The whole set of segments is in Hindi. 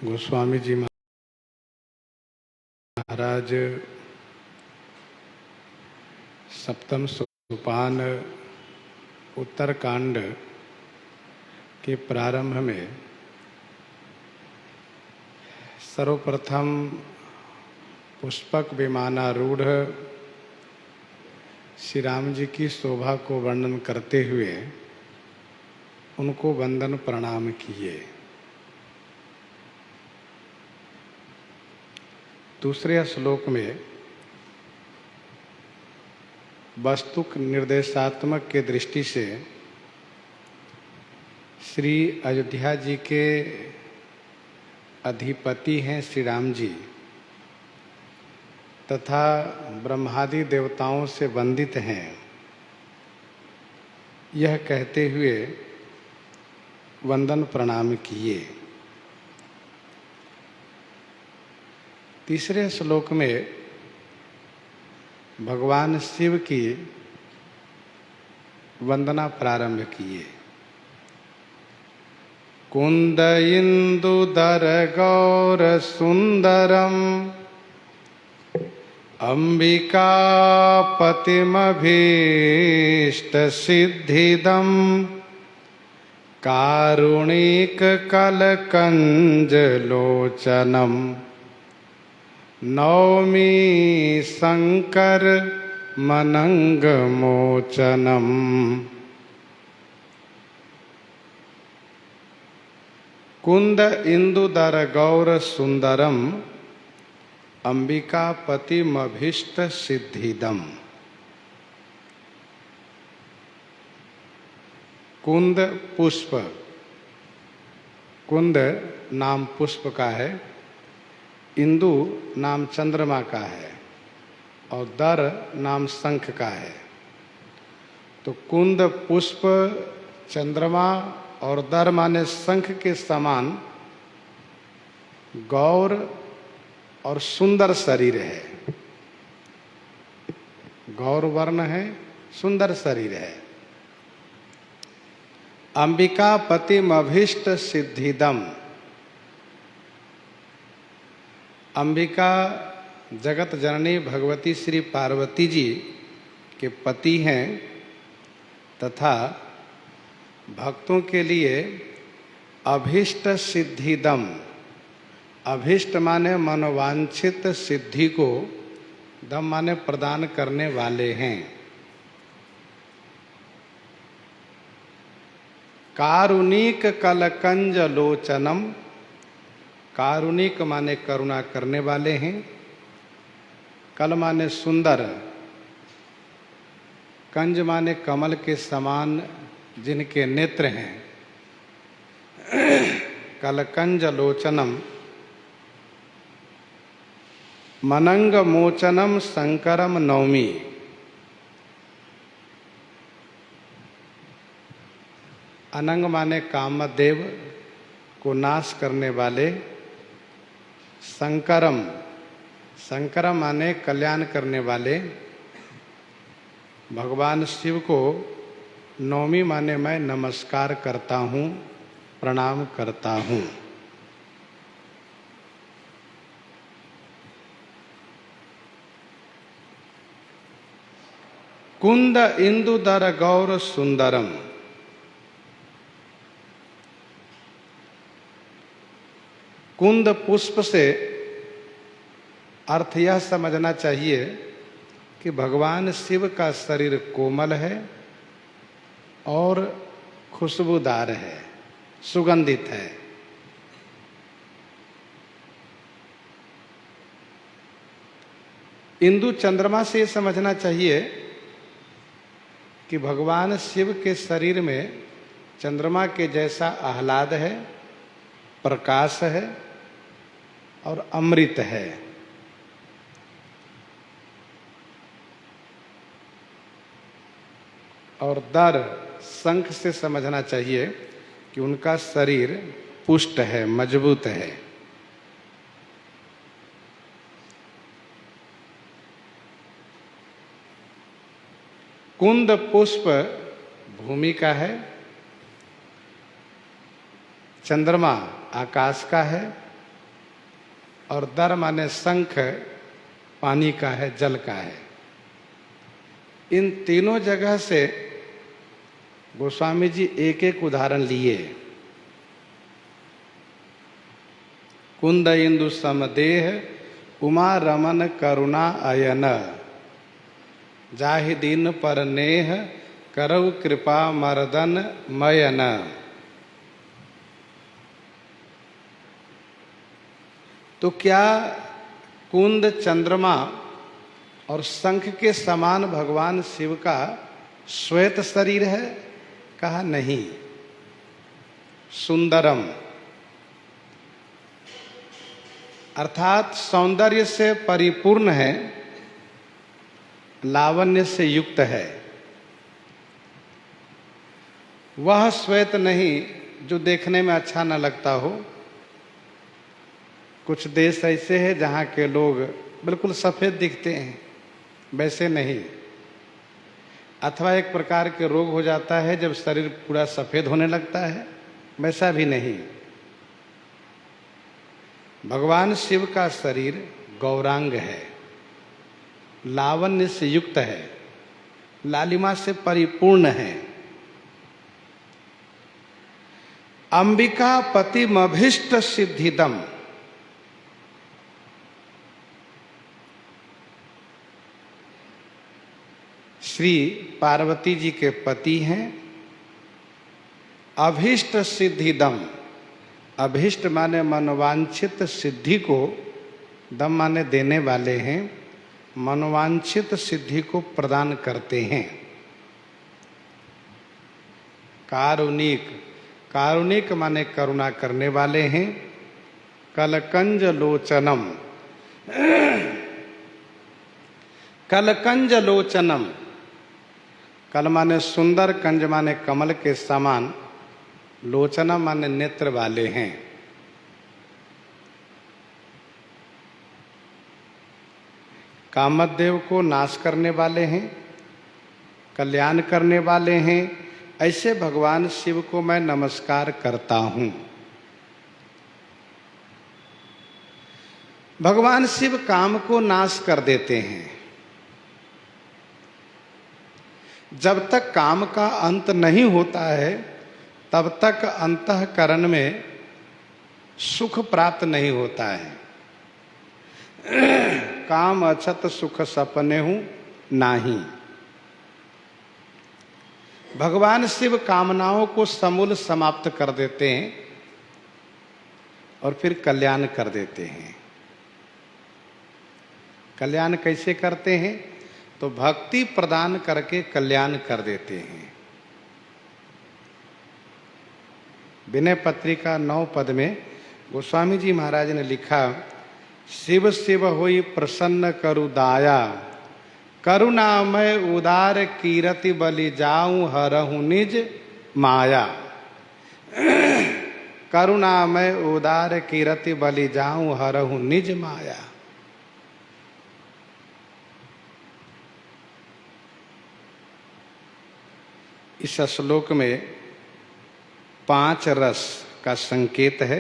गोस्वामी जी महाराज सप्तम सोपान उत्तरकांड के प्रारंभ में सर्वप्रथम पुष्पक विमानारूढ़ श्री राम जी की शोभा को वर्णन करते हुए उनको वंदन प्रणाम किए। दूसरे श्लोक में वस्तुक निर्देशात्मक के दृष्टि से श्री अयोध्या जी के अधिपति हैं श्री राम जी तथा ब्रह्मादि देवताओं से वंदित हैं, यह कहते हुए वंदन प्रणाम किए। तीसरे श्लोक में भगवान शिव की वंदना प्रारंभ किए। कुंद इंदुदर गौर सुंदरम अंबिका पतिमभीष्ट सिद्धिदम कारुणिक कलकंज लोचनम नौमी शंकर मनंग मोचनम। कुंद इंदुदर गौर सुंदरम अंबिका पतिमभीष्ट सिद्धिदम। कुंद पुष्प, कुंद नाम पुष्प का है, इंदु नाम चंद्रमा का है और दर नाम शंख का है। तो कुंद पुष्प चंद्रमा और दर माने शंख के समान गौर और सुंदर शरीर है। गौर वर्ण है, सुंदर शरीर है। अंबिका पतिमभीष्ट सिद्धिदम। अंबिका जगत जननी भगवती श्री पार्वती जी के पति हैं तथा भक्तों के लिए अभीष्ट सिद्धिदम। अभीष्ट माने मनोवांछित, सिद्धि को दम माने प्रदान करने वाले हैं। कारुणिक कलकंज लोचनम। कारुणिक माने करुणा करने वाले हैं। कल माने सुंदर, कंज माने कमल के समान जिनके नेत्र हैं। कलकंज लोचनम मनंग मोचनम शंकरम नौमी। अनंग माने कामदेव को नाश करने वाले। शंकरम, शंकरम माने कल्याण करने वाले। भगवान शिव को नौमी माने मैं नमस्कार करता हूँ, प्रणाम करता हूँ। कुंद इंदुदर गौर सुंदरम। कुंद पुष्प से अर्थ यह समझना चाहिए कि भगवान शिव का शरीर कोमल है और खुशबूदार है, सुगंधित है। इंदु चंद्रमा से समझना चाहिए कि भगवान शिव के शरीर में चंद्रमा के जैसा आह्लाद है, प्रकाश है और अमृत है। और दर शंख से समझना चाहिए कि उनका शरीर पुष्ट है, मजबूत है। कुंद पुष्प भूमि का है, चंद्रमा आकाश का है और दर माने शंख पानी का है, जल का है। इन तीनों जगह से गोस्वामी जी एक एक उदाहरण लिए। कुंद इंदु समदेह उमा रमन करुणा अयन, जाहि दीन पर नेह करऊ कृपा मर्दन मयन। तो क्या कुंद, चंद्रमा और शंख के समान भगवान शिव का श्वेत शरीर है? कहा नहीं। सुंदरम अर्थात सौंदर्य से परिपूर्ण है, लावण्य से युक्त है। वह श्वेत नहीं जो देखने में अच्छा न लगता हो। कुछ देश ऐसे हैं जहाँ के लोग बिल्कुल सफ़ेद दिखते हैं, वैसे नहीं। अथवा एक प्रकार के रोग हो जाता है जब शरीर पूरा सफ़ेद होने लगता है, वैसा भी नहीं। भगवान शिव का शरीर गौरांग है, लावण्य से युक्त है, लालिमा से परिपूर्ण है। अंबिका पतिमभीष्ट सिद्धिदम, श्री पार्वती जी के पति हैं। अभीष्ट सिद्धिदम, अभीष्ट माने मनोवांछित सिद्धि को, दम माने देने वाले हैं, मनोवांछित सिद्धि को प्रदान करते हैं। कारुणिक, कारुणिक माने करुणा करने वाले हैं। कलकंज लोचनम, कलकंज लोचनम, कल माने सुंदर, कंज माने कमल के समान, लोचना माने नेत्र वाले हैं। कामदेव को नाश करने वाले हैं, कल्याण करने वाले हैं। ऐसे भगवान शिव को मैं नमस्कार करता हूं। भगवान शिव काम को नाश कर देते हैं। जब तक काम का अंत नहीं होता है तब तक अंतःकरण में सुख प्राप्त नहीं होता है। काम अछत सुख सपने हूं नाही। भगवान शिव कामनाओं को समूल समाप्त कर देते हैं और फिर कल्याण कर देते हैं। कल्याण कैसे करते हैं? तो भक्ति प्रदान करके कल्याण कर देते हैं। विनय पत्रिका 9 पद में गोस्वामी जी महाराज ने लिखा, शिव शिव होई प्रसन्न करु दाया, करुणामय उदार कीरति बलि जाऊं हरहु निज माया। करुणामय उदार कीरति बलि जाऊं हरहु निज माया। इस श्लोक में 5 रस का संकेत है।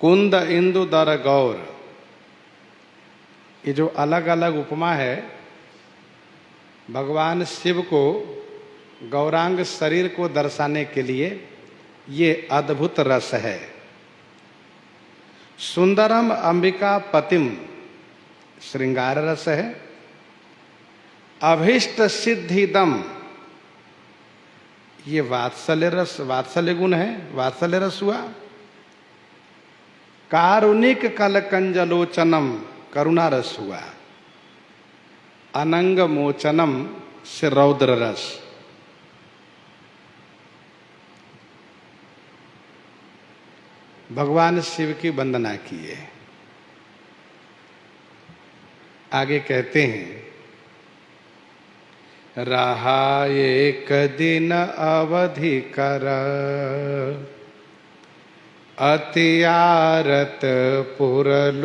कुंद इंदु दर गौर, ये जो अलग अलग उपमा है, भगवान शिव को गौरांग शरीर को दर्शाने के लिए ये अद्भुत रस है। सुंदरम अंबिका पतिम, श्रृंगार रस है। अभीष्ट सिद्धिदम, ये वात्सल्य रस, वात्सल्य गुण है, वात्सल्य रस हुआ। कारुणिक कलकंजलोचनम, करुणा रस हुआ। अनंग मोचनम से रौद्र रस। भगवान शिव की वंदना किए। आगे कहते हैं, रहा एक दिन अवधि कर, अति आरत पुरलोग,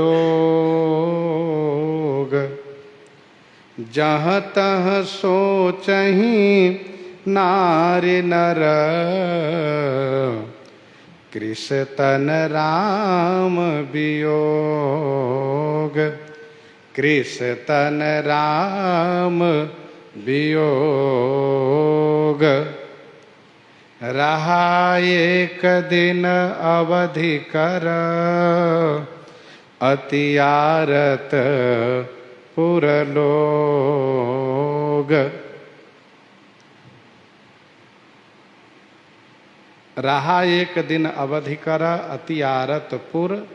जहाँ तह सोचहि नारि नर, कृष तन राम वियोग, कृष तन राम वियोग। रहा एक दिन अवधि कर, अति आरत पुरलोग। रहा एक दिन अवधि कर, अति आरत पुर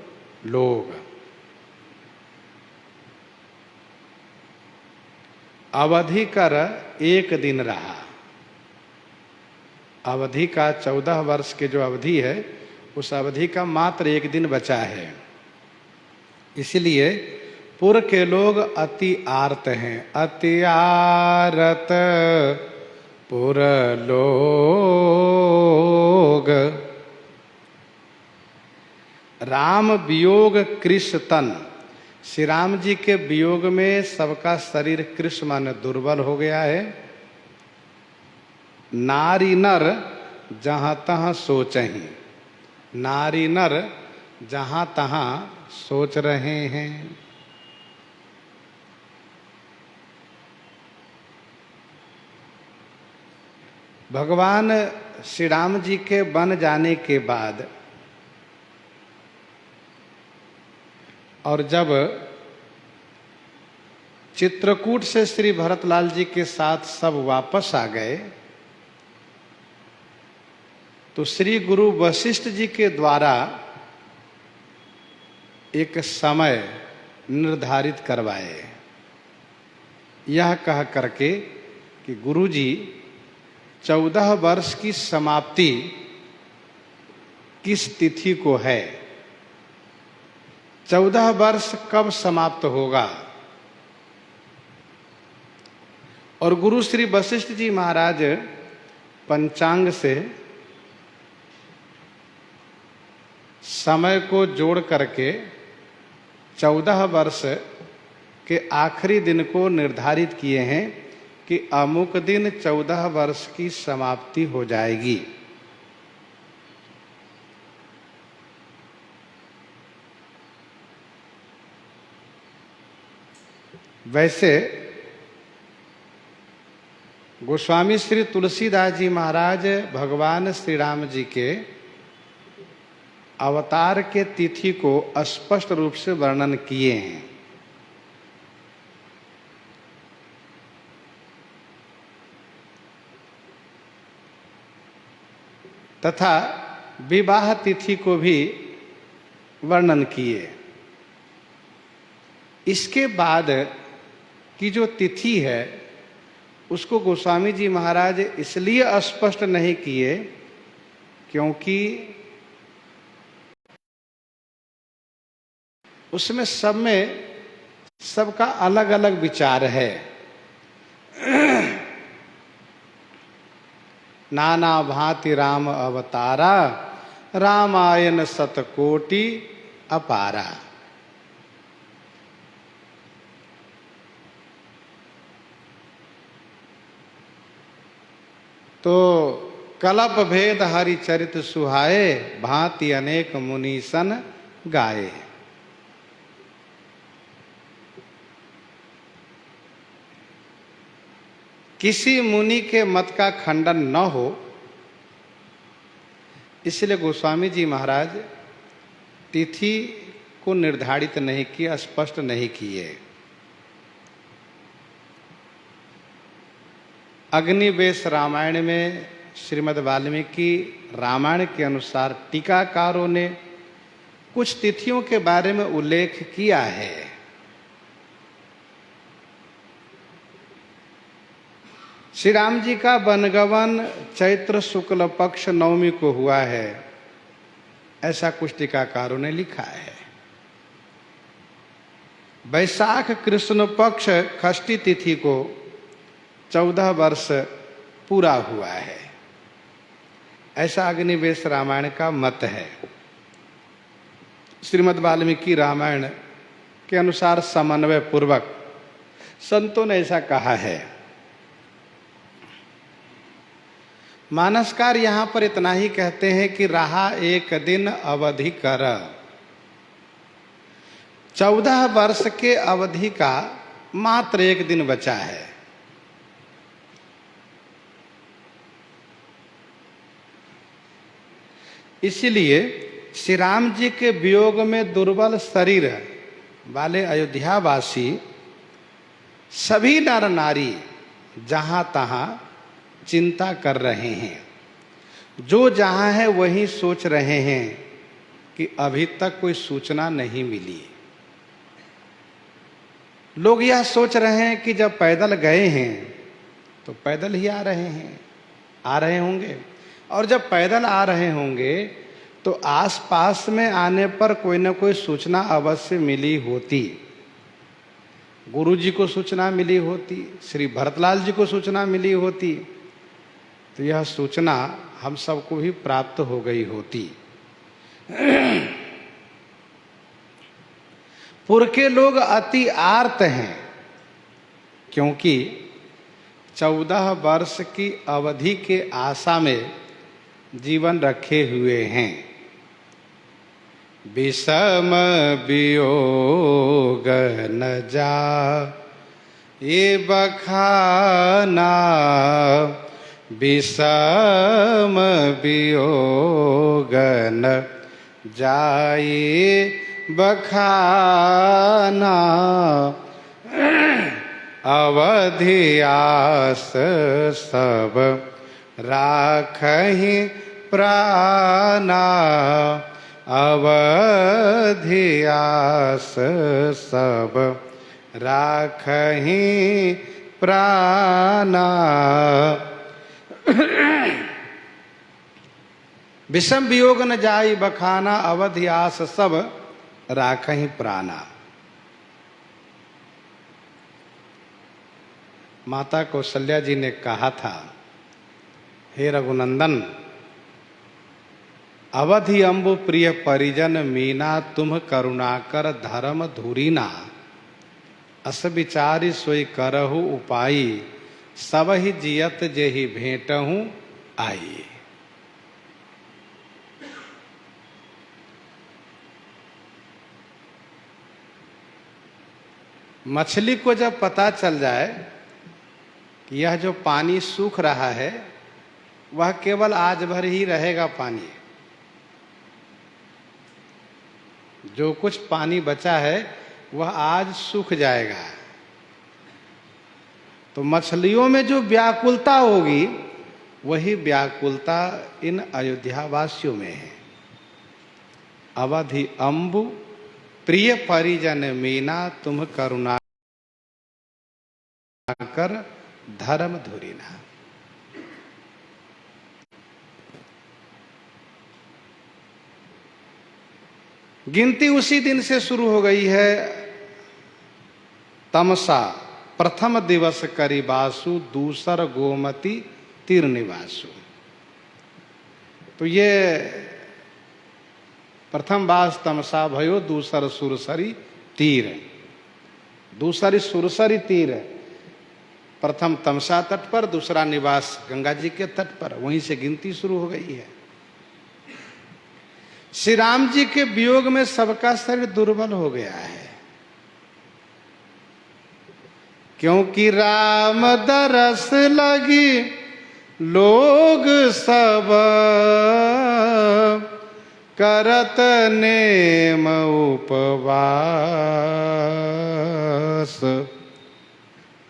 लोग। अवधि कर एक दिन रहा। अवधि का 14 वर्ष के जो अवधि है, उस अवधि का मात्र एक दिन बचा है। इसलिए पुर के लोग अति आर्त हैं। अति आरत पुर लोग। राम वियोग कृष तन। श्री राम जी के वियोग में सबका शरीर कृष माने दुर्बल हो गया है। नारी नर जहाँ तहाँ सोचहीं। नारी नर जहाँ तहाँ सोच रहे हैं। भगवान श्री राम जी के बन जाने के बाद और जब चित्रकूट से श्री भरतलाल जी के साथ सब वापस आ गए, तो श्री गुरु वशिष्ठ जी के द्वारा एक समय निर्धारित करवाए, यह कह करके कि गुरु जी 14 वर्ष की समाप्ति किस तिथि को है, 14 वर्ष कब समाप्त होगा। और गुरु श्री वशिष्ठ जी महाराज पंचांग से समय को जोड़ करके 14 वर्ष के आखिरी दिन को निर्धारित किए हैं कि अमुक दिन 14 वर्ष की समाप्ति हो जाएगी। वैसे गोस्वामी श्री तुलसीदास जी महाराज भगवान श्री राम जी के अवतार के तिथि को स्पष्ट रूप से वर्णन किए हैं। तथा विवाह तिथि को भी वर्णन किए। इसके बाद की जो तिथि है उसको गोस्वामी जी महाराज इसलिए स्पष्ट नहीं किए क्योंकि उसमें सब में सबका अलग अलग विचार है। नाना भांति राम अवतारा, रामायण शतकोटि अपारा। तो कलप भेद हरिचरित सुहाए, भांति अनेक मुनीसन गाए। किसी मुनि के मत का खंडन न हो, इसलिए गोस्वामी जी महाराज तिथि को निर्धारित नहीं किए, स्पष्ट नहीं किए। अग्निवेश रामायण में श्रीमद् वाल्मीकि रामायण के अनुसार टीकाकारों ने कुछ तिथियों के बारे में उल्लेख किया है। श्री राम जी का वनगमन चैत्र शुक्ल पक्ष नवमी को हुआ है, ऐसा कुछ टीकाकारों ने लिखा है। वैशाख कृष्ण पक्ष षष्ठी तिथि को 14 वर्ष पूरा हुआ है, ऐसा अग्निवेश रामायण का मत है। श्रीमद् वाल्मीकि रामायण के अनुसार समन्वय पूर्वक संतों ने ऐसा कहा है। मानसकार यहाँ पर इतना ही कहते हैं कि रहा एक दिन अवधि कर। 14 वर्ष के अवधि का मात्र एक दिन बचा है। इसलिए श्री राम जी के वियोग में दुर्बल शरीर वाले अयोध्यावासी सभी नर नारी जहां तहां चिंता कर रहे हैं। जो जहां है वहीं सोच रहे हैं कि अभी तक कोई सूचना नहीं मिली। लोग यह सोच रहे हैं कि जब पैदल गए हैं तो पैदल ही आ रहे होंगे, और जब पैदल आ रहे होंगे तो आसपास में आने पर कोई ना कोई सूचना अवश्य मिली होती। गुरु जी को सूचना मिली होती, श्री भरतलाल जी को सूचना मिली होती, तो यह सूचना हम सबको भी प्राप्त हो गई होती। पुर के लोग अति आर्त हैं, क्योंकि 14 वर्ष की अवधि के आशा में जीवन रखे हुए हैं। विषम वियोग न जा ये बखाना, विषम वियोग न जाए बखाना, अवधि आस सब राखहि प्राणा, अवधि आस सब राखहि प्राणा। विषम वियोग न जाई बखाना, अवधि आस सब राखहि प्राणा। माता कौशल्या जी ने कहा था, हे रघुनंदन, अवधि अम्बु प्रिय परिजन मीना, तुम करुणाकर धर्म धुरीना, अस विचारी सोई करहु उपाई, सब ही जियत जेहि भेंटहु आई। मछली को जब पता चल जाए कि यह जो पानी सूख रहा है वह केवल आज भर ही रहेगा पानी, जो कुछ पानी बचा है वह आज सूख जाएगा, तो मछलियों में जो व्याकुलता होगी वही व्याकुलता इन अयोध्यावासियों में है। अवधि अम्बु प्रिय परिजन मीना, तुम करुणा कर धर्म धुरीना। गिनती उसी दिन से शुरू हो गई है। तमसा प्रथम दिवस करिबासु, दूसर गोमती तीर निवासु। तो ये प्रथम बास तमसा भयो, दूसर सुरसरी तीर। दूसरी सुरसरी तीर प्रथम तमसा तट पर, दूसरा निवास गंगा जी के तट पर, वहीं से गिनती शुरू हो गई है। श्री राम जी के वियोग में सबका शरीर दुर्बल हो गया है, क्योंकि राम दरस लगी लोग सब करत नेम उपवास,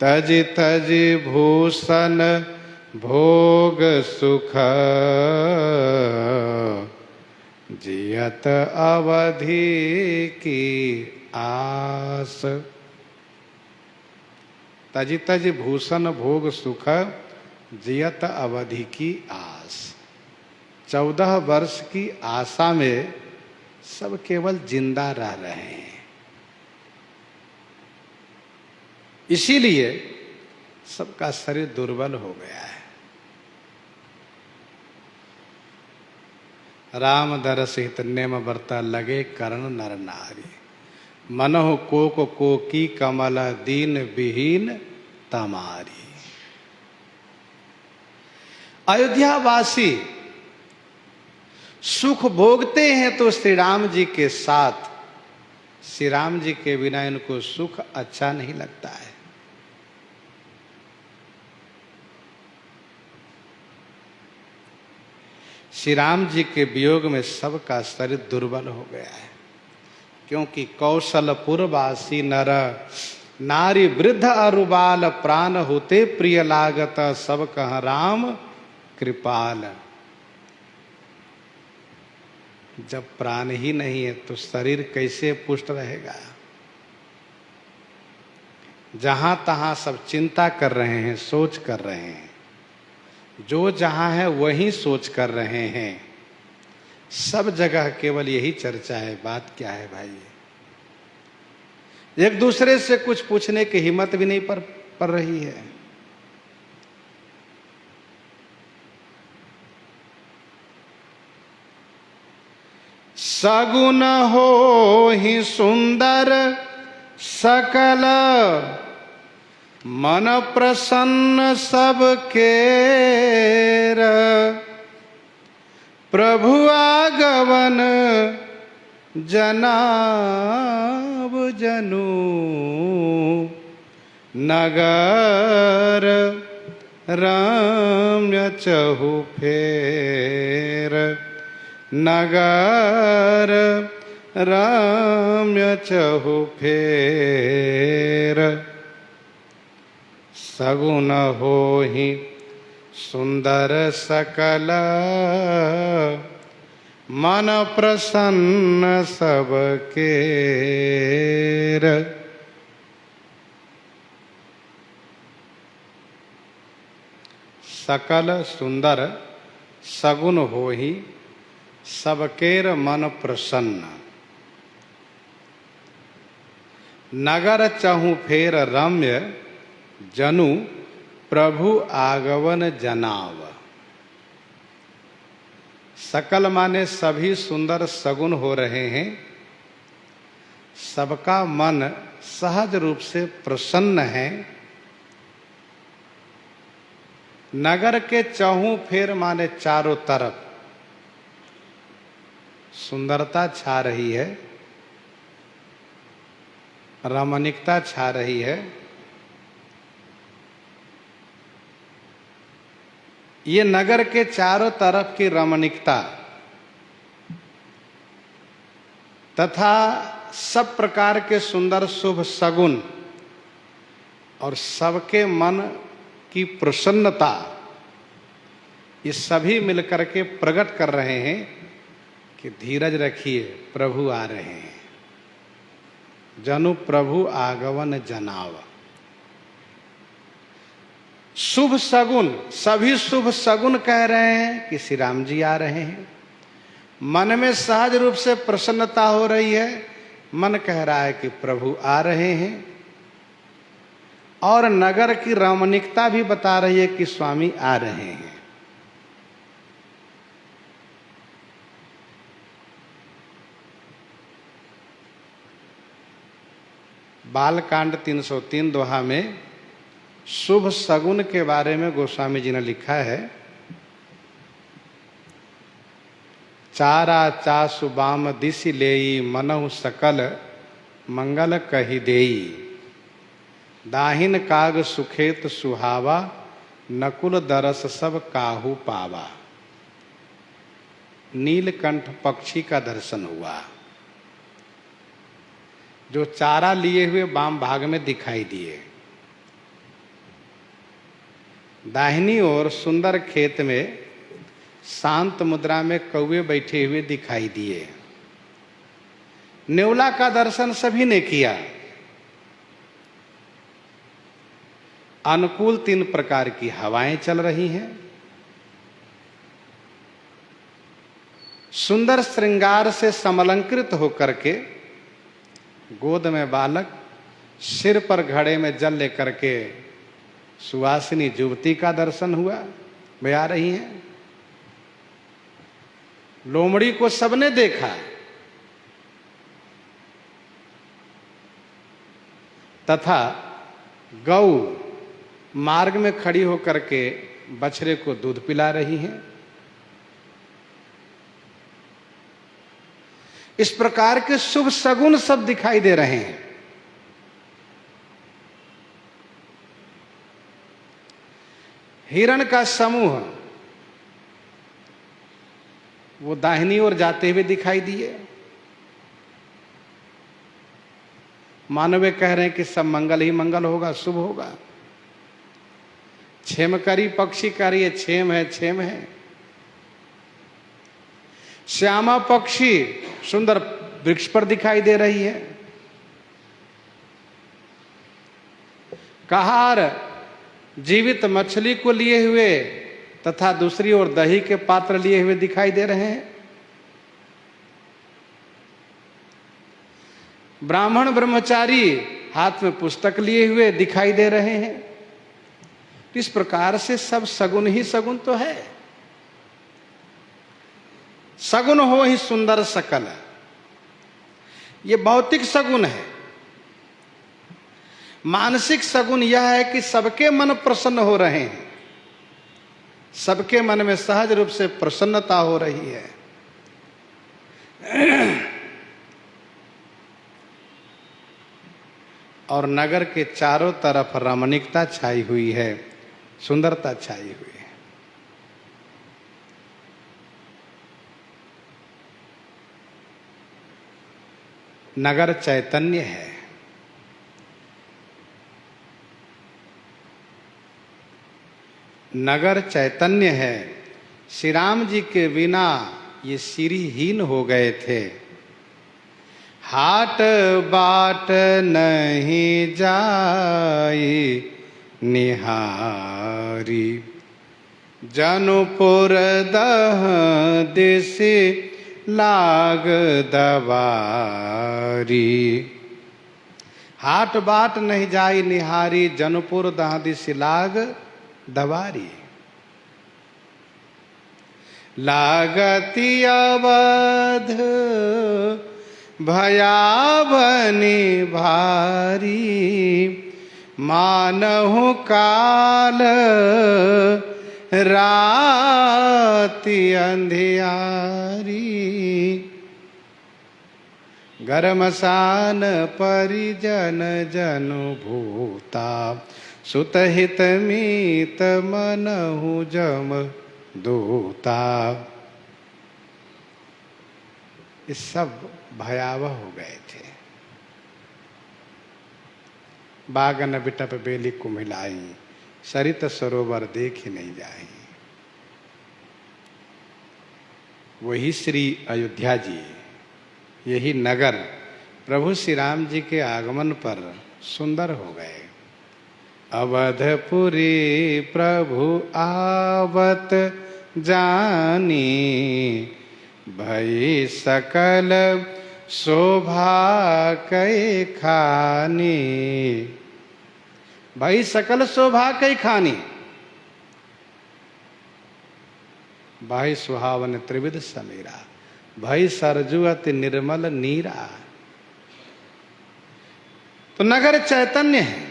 तज तज भूषण भोग सुख जियत अवधि की आस। तज तज भूषण भोग सुख जियत अवधि की आस। 14 वर्ष की आशा में सब केवल जिंदा रह रहे हैं। इसीलिए सबका शरीर दुर्बल हो गया है। राम दरस हित नेम वर्ता लगे करण नर नारी, मनहु को की कमल दीन विहीन तमारी। अयोध्यावासी सुख भोगते हैं तो श्री राम जी के साथ, श्री राम जी के बिना इनको सुख अच्छा नहीं लगता है। श्री राम जी के वियोग में सबका शरीर दुर्बल हो गया है, क्योंकि कौशलपुरवासी नर नारी वृद्ध अरुबाल प्राण होते प्रिय लागत, सब कह राम कृपाल। जब प्राण ही नहीं है तो शरीर कैसे पुष्ट रहेगा। जहां तहां सब चिंता कर रहे हैं, सोच कर रहे हैं, जो जहां है वही सोच कर रहे हैं, सब जगह केवल यही चर्चा है। बात क्या है भाई, एक दूसरे से कुछ पूछने की हिम्मत भी नहीं पड़ रही है। सगुन हो ही सुंदर सकल, मन प्रसन्न सबके, प्रभु आगवन जनाब जनु, नगर रम्य चहु फेर, नगर रम्य चहु फेर। सगुन होहि सुंदर सकल, मन प्रसन्न सबके। सकल सुंदर सगुन होहि सबकेर मन प्रसन्न, नगर चहु फेर रम्य जनु, प्रभु आगवन जनाव। सकल माने सभी सुंदर सगुन हो रहे हैं, सबका मन सहज रूप से प्रसन्न है। नगर के चहु फेर माने चारों तरफ सुंदरता छा रही है, रमणीकता छा रही है। ये नगर के चारों तरफ की रमणीकता तथा सब प्रकार के सुंदर शुभ सगुन और सबके मन की प्रसन्नता, ये सभी मिलकर के प्रकट कर रहे हैं कि धीरज रखिए, प्रभु आ रहे हैं। जनु प्रभु आगवन जनाव। शुभ सगुन, सभी शुभ सगुन कह रहे हैं कि श्री राम जी आ रहे हैं। मन में सहज रूप से प्रसन्नता हो रही है, मन कह रहा है कि प्रभु आ रहे हैं। और नगर की रमणीकता भी बता रही है कि स्वामी आ रहे हैं। बालकांड 303 दोहा में शुभ सगुन के बारे में गोस्वामी जी ने लिखा है, चारा चासु बाम दिशि लेई, मनहु सकल मंगल कहि देई, दाहिन काग सुखेत सुहावा, नकुल दरस सब काहू पावा। नीलकंठ पक्षी का दर्शन हुआ, जो चारा लिए हुए वाम भाग में दिखाई दिए। दाहिनी ओर सुंदर खेत में शांत मुद्रा में कौवे बैठे हुए दिखाई दिए। नेवला का दर्शन सभी ने किया। अनुकूल 3 प्रकार की हवाएं चल रही हैं। सुंदर श्रृंगार से समलंकृत होकर के गोद में बालक, सिर पर घड़े में जल लेकर के सुवासिनी युवती का दर्शन हुआ, वे आ रही हैं। लोमड़ी को सबने देखा, तथा गौ मार्ग में खड़ी होकर के बछड़े को दूध पिला रही हैं। इस प्रकार के शुभ सगुन सब दिखाई दे रहे हैं। हिरण का समूह वो दाहिनी ओर जाते हुए दिखाई दिए। मानव कह रहे हैं कि सब मंगल ही मंगल होगा, शुभ होगा। क्षेमकारी पक्षी कह रही है क्षेम है, क्षेम है। श्यामा पक्षी सुंदर वृक्ष पर दिखाई दे रही है। कहार जीवित मछली को लिए हुए तथा दूसरी ओर दही के पात्र लिए हुए दिखाई दे रहे हैं। ब्राह्मण ब्रह्मचारी हाथ में पुस्तक लिए हुए दिखाई दे रहे हैं। इस प्रकार से सब सगुन ही सगुन तो है। सगुन हो ही सुंदर सकल, ये भौतिक सगुन है। मानसिक सगुन यह है कि सबके मन प्रसन्न हो रहे हैं, सबके मन में सहज रूप से प्रसन्नता हो रही है। और नगर के चारों तरफ रमणीकता छाई हुई है, सुंदरता छाई हुई है। नगर चैतन्य है। नगर चैतन्य है। श्री राम जी के बिना ये सिरहीन हो गए थे। हाट बाट नहीं जाई निहारी, जनुपुर दह दिसि लाग दवारी। हाट बाट नहीं जाई निहारी, जनुपुर दह दिसि लाग दवारी। लागति अवध भयावनी भारी, मानहु काल राति अंधियारी। गरमसान परिजन जनु भूता, सुतहित मीत मनहु जम दूता। ये सब भयावह हो गए थे। बागन बिटप बेली कुम्हिलाई, सरित सरोवर देखी नहीं जाई। वही श्री अयोध्या जी, यही नगर प्रभु श्री राम जी के आगमन पर सुंदर हो गए। अवधपुरी प्रभु आवत जानी, भई सकल शोभा कै खानी। भई सकल शोभा कै खानी, भाई सुहावन त्रिविध समीरा, भई सरजू अति निर्मल नीरा। तो नगर चैतन्य है।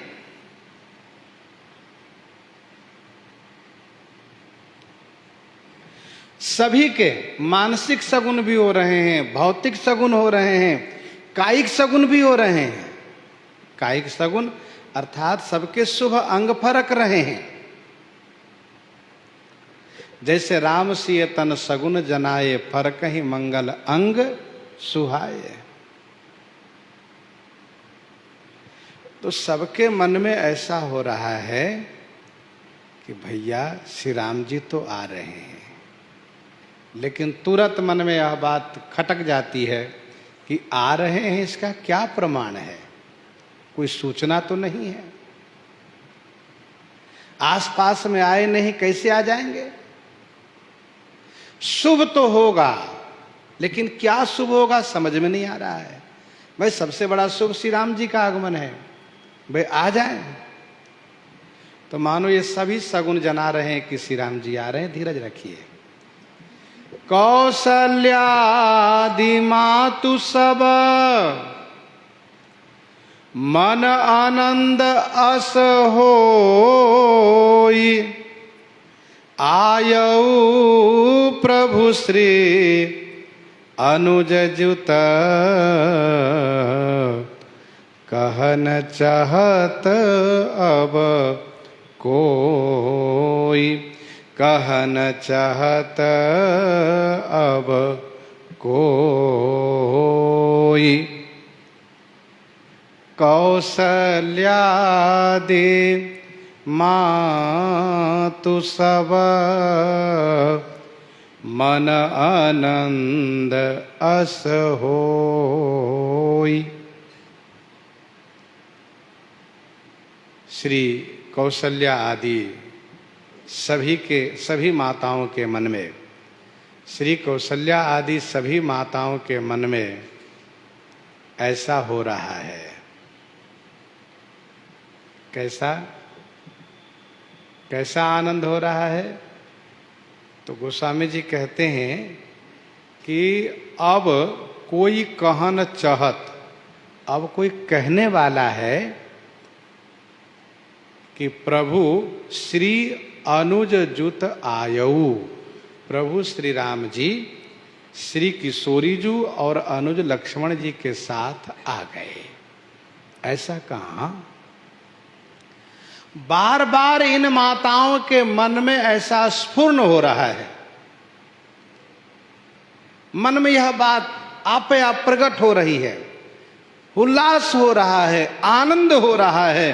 सभी के मानसिक सगुन भी हो रहे हैं, भौतिक सगुन हो रहे हैं, कायिक सगुन भी हो रहे हैं। कायिक सगुन अर्थात सबके शुभ अंग फरक रहे हैं। जैसे राम सिय तन सगुन जनाए, फरक ही मंगल अंग सुहाए। तो सबके मन में ऐसा हो रहा है कि भैया श्री राम जी तो आ रहे हैं, लेकिन तुरंत मन में यह बात खटक जाती है कि आ रहे हैं, इसका क्या प्रमाण है? कोई सूचना तो नहीं है। आसपास में आए नहीं, कैसे आ जाएंगे? शुभ तो होगा, लेकिन क्या शुभ होगा समझ में नहीं आ रहा है। भाई सबसे बड़ा शुभ श्री राम जी का आगमन है, भाई आ जाएं। तो मानो ये सभी सगुन जना रहे हैं कि श्री राम जी आ रहे हैं, धीरज रखिए। कौसल्यादि मातु सब मन आनंद अस होई, आयऊ प्रभु श्री अनुज जुत, कहन चाहत अब कोई, कहन चाहत अब कोई। कौसल्यादि मातु सब, मन आनंद अस होई। श्री कौशल्या आदि सभी माताओं के मन में, श्री कौशल्या आदि सभी माताओं के मन में ऐसा हो रहा है। कैसा कैसा आनंद हो रहा है? तो गोस्वामी जी कहते हैं कि अब कोई कहन चाहत, अब कोई कहने वाला है कि प्रभु श्री अनुज जुत आयऊ, प्रभु श्री राम जी श्री किशोरी जी और अनुज लक्ष्मण जी के साथ आ गए। ऐसा कहा? बार बार इन माताओं के मन में ऐसा स्फुरण हो रहा है, मन में यह बात आप प्रकट हो रही है, उल्लास हो रहा है, आनंद हो रहा है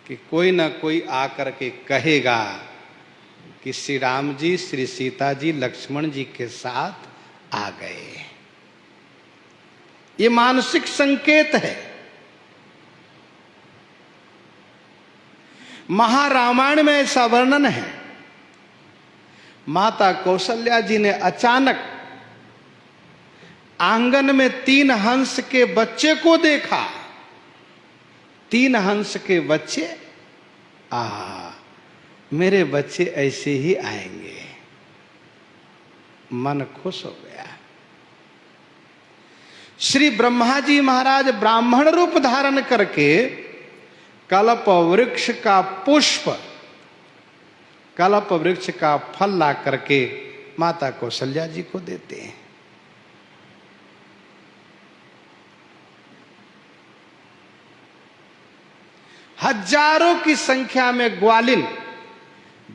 कि कोई ना कोई आकर के कहेगा कि श्री राम जी श्री सीता जी लक्ष्मण जी के साथ आ गए। ये मानसिक संकेत है। महारामायण में ऐसा वर्णन है, माता कौशल्या जी ने अचानक आंगन में 3 हंस के बच्चे को देखा। 3 हंस के बच्चे, मेरे बच्चे ऐसे ही आएंगे। मन खुश हो गया। श्री ब्रह्मा जी महाराज ब्राह्मण रूप धारण करके कल्प वृक्ष का पुष्प, कल्प वृक्ष का फल ला करके माता कौशल्या जी को देते हैं। हजारों की संख्या में ग्वालिन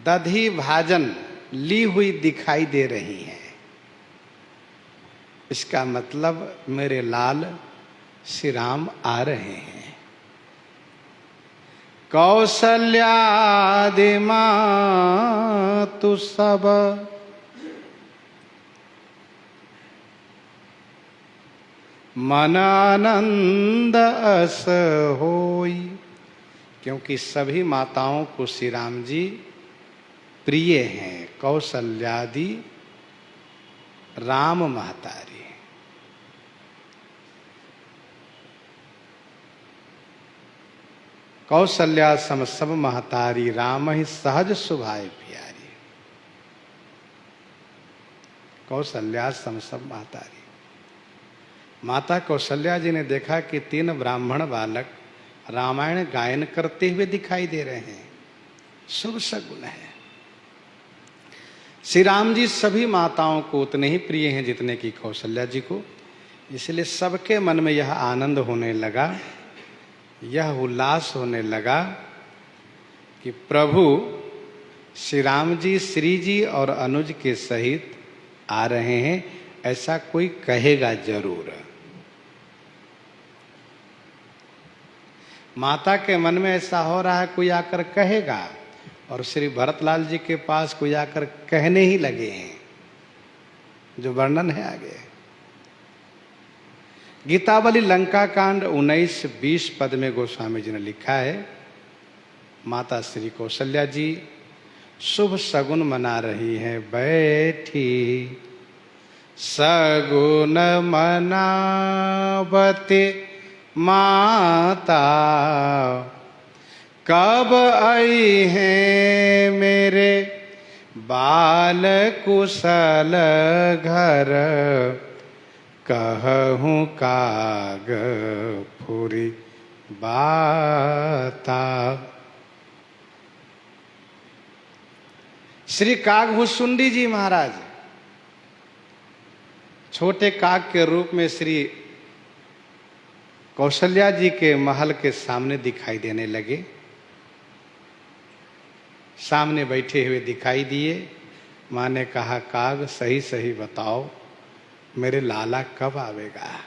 दधी भाजन ली हुई दिखाई दे रही हैं। इसका मतलब मेरे लाल श्री राम आ रहे हैं। कौशल्यादि मातु सब, मन आनंद अस होई, क्योंकि सभी माताओं को श्री राम जी प्रिय हैं। कौशल्यादि राम महतारी, कौशल्या सम सब महतारी, राम ही सहज सुभाए प्यारी। कौशल्या सम सब महतारी। माता कौशल्या जी ने देखा कि 3 ब्राह्मण बालक रामायण गायन करते हुए दिखाई दे रहे हैं, शुभ सगुन है। श्री राम जी सभी माताओं को उतने ही प्रिय हैं जितने कि कौशल्या जी को। इसलिए सबके मन में यह आनंद होने लगा, यह उल्लास होने लगा कि प्रभु श्री राम जी श्री जी और अनुज के सहित आ रहे हैं। ऐसा कोई कहेगा जरूर। माता के मन में ऐसा हो रहा है, कोई आकर कहेगा, और श्री भरतलाल जी के पास कोई आकर कहने ही लगे हैं, जो वर्णन है आगे। गीतावली लंका कांड 19-20 पद में गोस्वामी जी ने लिखा है, माता श्री कौशल्या जी शुभ सगुन मना रही हैं बैठी, सगुन मनावते माता, कब आई हैं मेरे बाल कुशल घर, कहूँ काग घोरी बाता। श्री कागभूषुंडी जी महाराज छोटे काग के रूप में श्री कौशल्या जी के महल के सामने दिखाई देने लगे। सामने बैठे हुए दिखाई दिए। माँ ने कहा, काग सही सही बताओ, मेरे लाला कब आवेगा?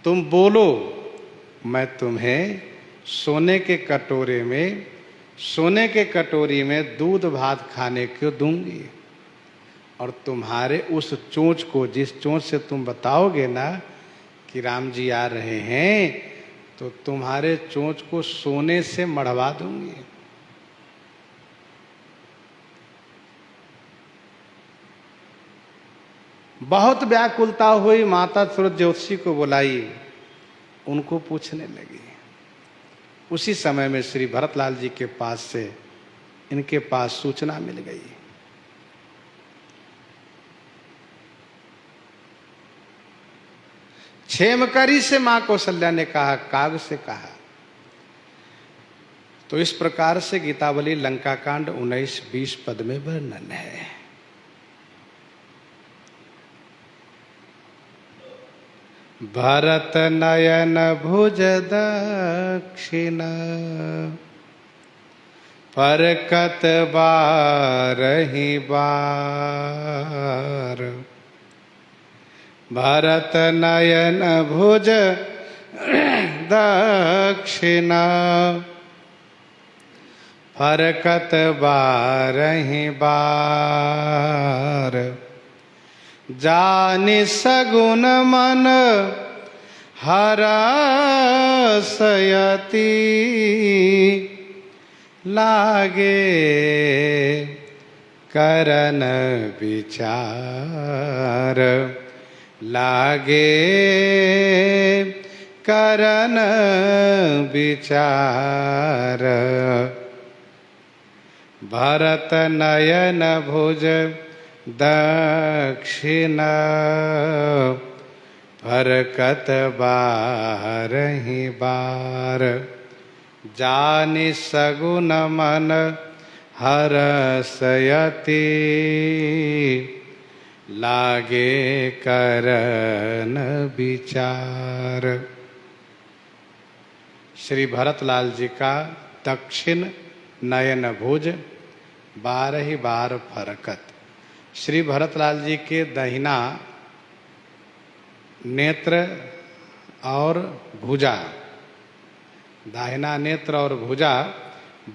तुम बोलो, मैं तुम्हें सोने के कटोरी में दूध भात खाने को दूंगी, और तुम्हारे उस चोंच को, जिस चोंच से तुम बताओगे ना कि राम जी आ रहे हैं, तो तुम्हारे चोंच को सोने से मढ़वा दूंगी। बहुत व्याकुलता हुई। माता तुरंत ज्योतिषी को बुलाई, उनको पूछने लगी। उसी समय में श्री भरतलाल जी के पास से इनके पास सूचना मिल गई। क्षेमकरी से मां कौशल्या ने कहा, काग से कहा। तो इस प्रकार से गीतावली लंका कांड 19-20 पद में वर्णन है। भरत नयन भुज दक्षिण परकत बारहि बार। भरत नयन भुज दक्षिण फरकत बारहि बार। जानि सगुन मन हरसयति लागे करन विचार। लागे करन विचार। भरत नयन भुज दक्षिण फरकत बारहि बार। जानि सगुन मन हरसयति लागे करन विचार। श्री भरतलाल जी का दक्षिण नयन भुज बारहि बार फरकत। श्री भरतलाल जी के दाहिना नेत्र और भुजा, दाहिना नेत्र और भुजा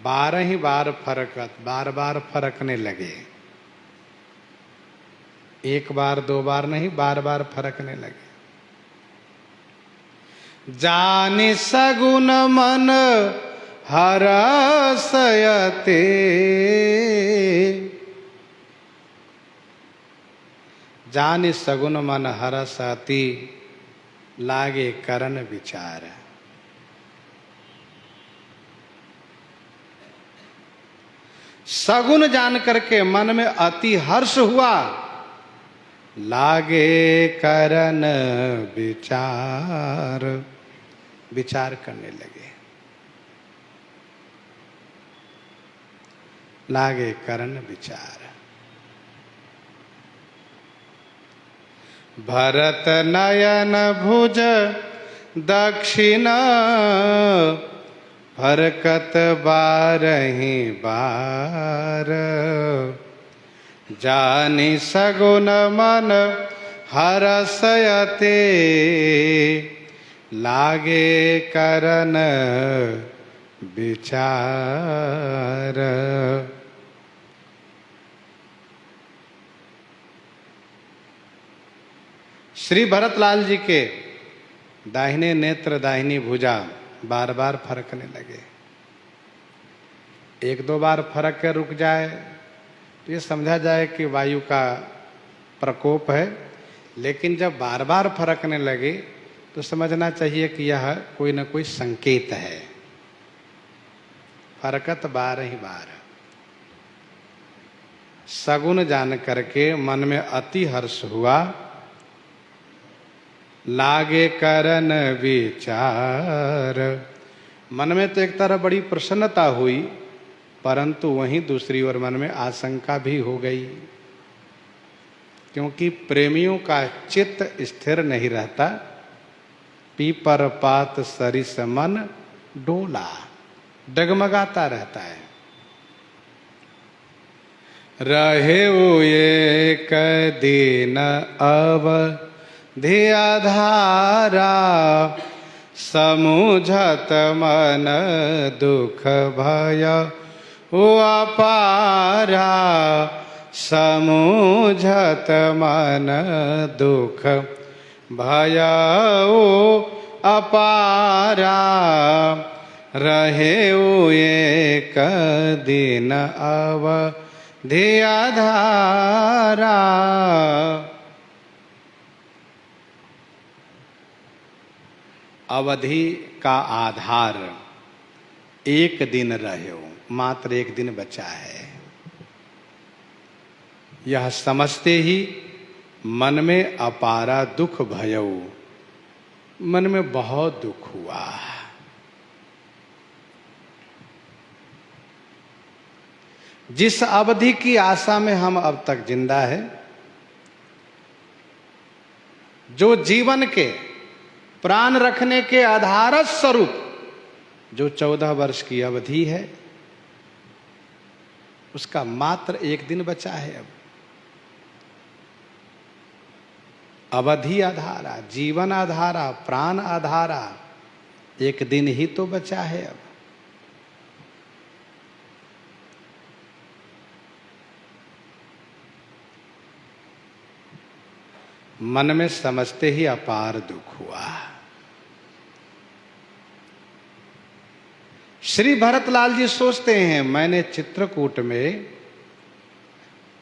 12 बार फरकत, बार बार फरकने लगे। एक बार दो बार नहीं, बार बार फरकने लगे। जानि सगुन मन हरसयते। जानि सगुन मन हरसति लागे करन विचार। सगुन जान करके मन में अति हर्ष हुआ, लागे करन विचार। विचार करने लगे, लागे करन विचार। भरत नयन भुज दक्षिण फरकत बारहि बार। जानि सगुन मन हरसयते लागे करन विचार। श्री भरतलाल जी के दाहिने नेत्र, दाहिनी भुजा बार बार फरकने लगे। एक दो बार फरक कर रुक जाए तो ये समझा जाए कि वायु का प्रकोप है, लेकिन जब बार बार फरकने लगे तो समझना चाहिए कि यह कोई न कोई संकेत है। फरकत बारहि बार। सगुन जान करके मन में अति हर्ष हुआ। लागे करन विचार, मन में तो एक तरह बड़ी प्रसन्नता हुई, परंतु वहीं दूसरी ओर मन में आशंका भी हो गई, क्योंकि प्रेमियों का चित्त स्थिर नहीं रहता। पीपर पात सरिस मन डोला, डगमगाता रहता है। रहे वो एक दिन अब धियाधारा, समुझत मन दुख भय वो अपारा, समुझत मन दुख भय वो अपारा। रहे वो एक दिन अब धियाधारा। अवधि का आधार एक दिन रहे हो, मात्र एक दिन बचा है। यह समझते ही मन में अपारा दुख भयऊ, मन में बहुत दुख हुआ। जिस अवधि की आशा में हम अब तक जिंदा है, जो जीवन के प्राण रखने के आधार स्वरूप जो 14 वर्ष की अवधि है, उसका मात्र एक दिन बचा है। अब अवधि आधारा, जीवन आधारा, प्राण आधारा, एक दिन ही तो बचा है। अब मन में समझते ही अपार दुख हुआ। श्री भरतलाल जी सोचते हैं, मैंने चित्रकूट में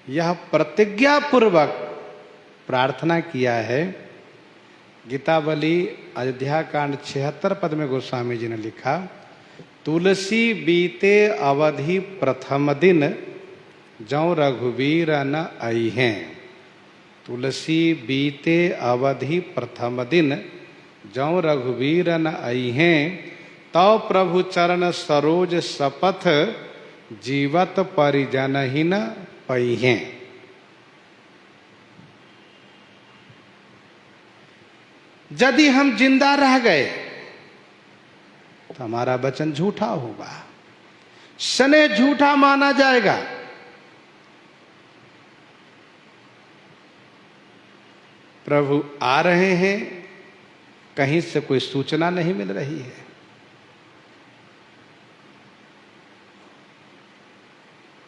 यह प्रतिज्ञा पूर्वक प्रार्थना किया है। गीतावली अयोध्या कांड 76 पद में गोस्वामी जी ने लिखा, तुलसी बीते अवधि प्रथम दिन, जौ रघुवीर न अइहें। तुलसी बीते अवधि प्रथम दिन, जौ रघुवीर न अइहें। तौ प्रभु चरण सरोज सपथ, जीवत परिजन ही न पइहें। यदि हम जिंदा रह गए तो हमारा वचन झूठा होगा, सने झूठा माना जाएगा। प्रभु आ रहे हैं, कहीं से कोई सूचना नहीं मिल रही है।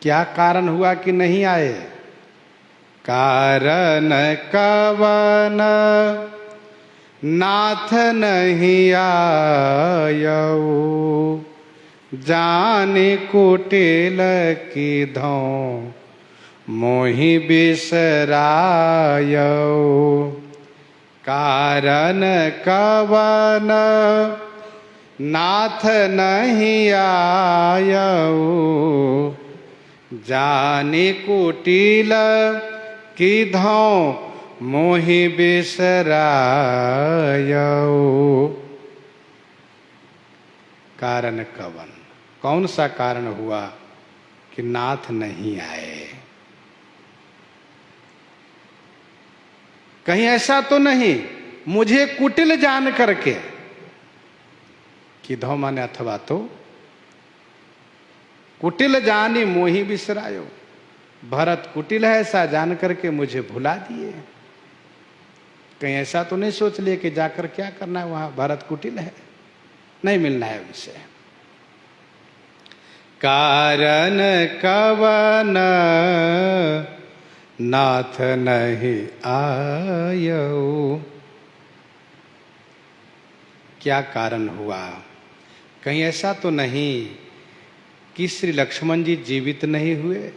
क्या कारण हुआ कि नहीं आए? कारण कवन नाथ नहीं आयऊ, जाने कुटिल की धौ मोहि बिसरायऊ। कारण कवन नाथ नहीं आयऊ, जाने कुटिल की धौ मोहि बिसरायऊ। कारण कवन, कौन सा कारण हुआ कि नाथ नहीं आए? कहीं ऐसा तो नहीं मुझे कुटिल जान करके, कि धौ माने अथवा, तो कुटिल जानी मोहि बिसरायो, भरत कुटिल है ऐसा जान करके मुझे भुला दिए। कहीं ऐसा तो नहीं सोच लिए कि जाकर क्या करना है, वहां भरत कुटिल है, नहीं मिलना है उनसे। कारण कवन नाथ नहीं आयऊ। क्या कारण हुआ? कहीं ऐसा तो नहीं कि श्री लक्ष्मण जी जीवित नहीं हुए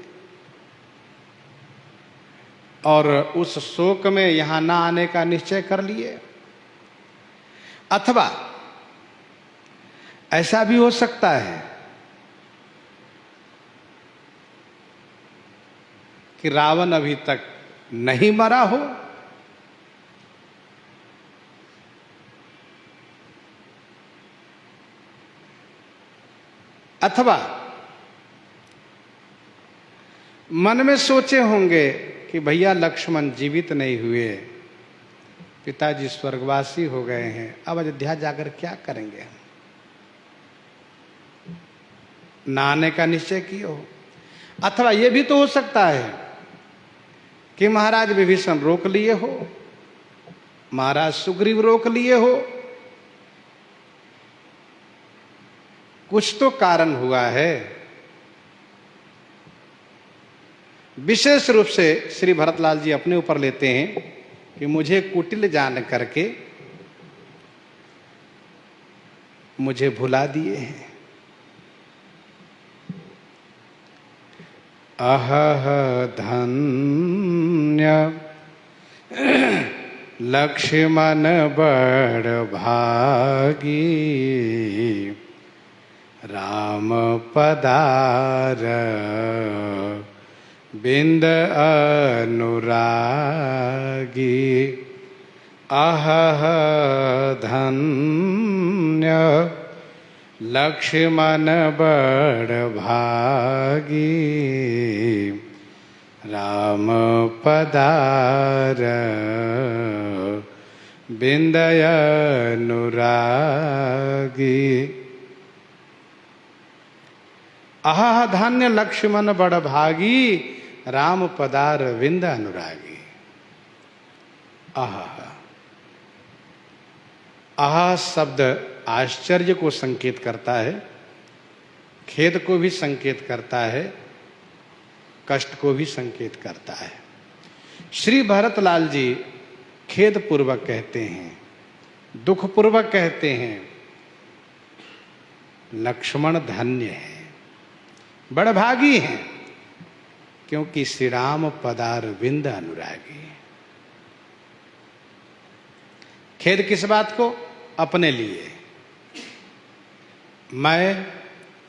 और उस शोक में यहां ना आने का निश्चय कर लिए? अथवा ऐसा भी हो सकता है कि रावण अभी तक नहीं मरा हो? अथवा मन में सोचे होंगे कि भैया लक्ष्मण जीवित नहीं हुए, पिताजी स्वर्गवासी हो गए हैं, अब अयोध्या जाकर क्या करेंगे हम? ना आने का निश्चय किए हो। अथवा यह भी तो हो सकता है कि महाराज विभीषण रोक लिए हो, महाराज सुग्रीव रोक लिए हो, कुछ तो कारण हुआ है। विशेष रूप से श्री भरतलाल जी अपने ऊपर लेते हैं कि मुझे कुटिल जान करके मुझे भुला दिए हैं। अहह धन्य लक्ष्मण बड़ भागी, राम पदार बिंद अनुरागी। अहह धन्य लक्ष्मण बड़ भागी, राम पदार बिंद अनुरागी। अहह धन्य लक्ष्मण बड़ भागी, राम पदार विंद अनुरागी। आहा, आहा शब्द आश्चर्य को संकेत करता है, खेद को भी संकेत करता है, कष्ट को भी संकेत करता है। श्री भरतलाल जी खेद पूर्वक कहते हैं, दुख पूर्वक कहते हैं, लक्ष्मण धन्य है, बड़भागी हैं, क्योंकि श्री राम पदार विंद अनुरागी। खेद किस बात को? अपने लिए। मैं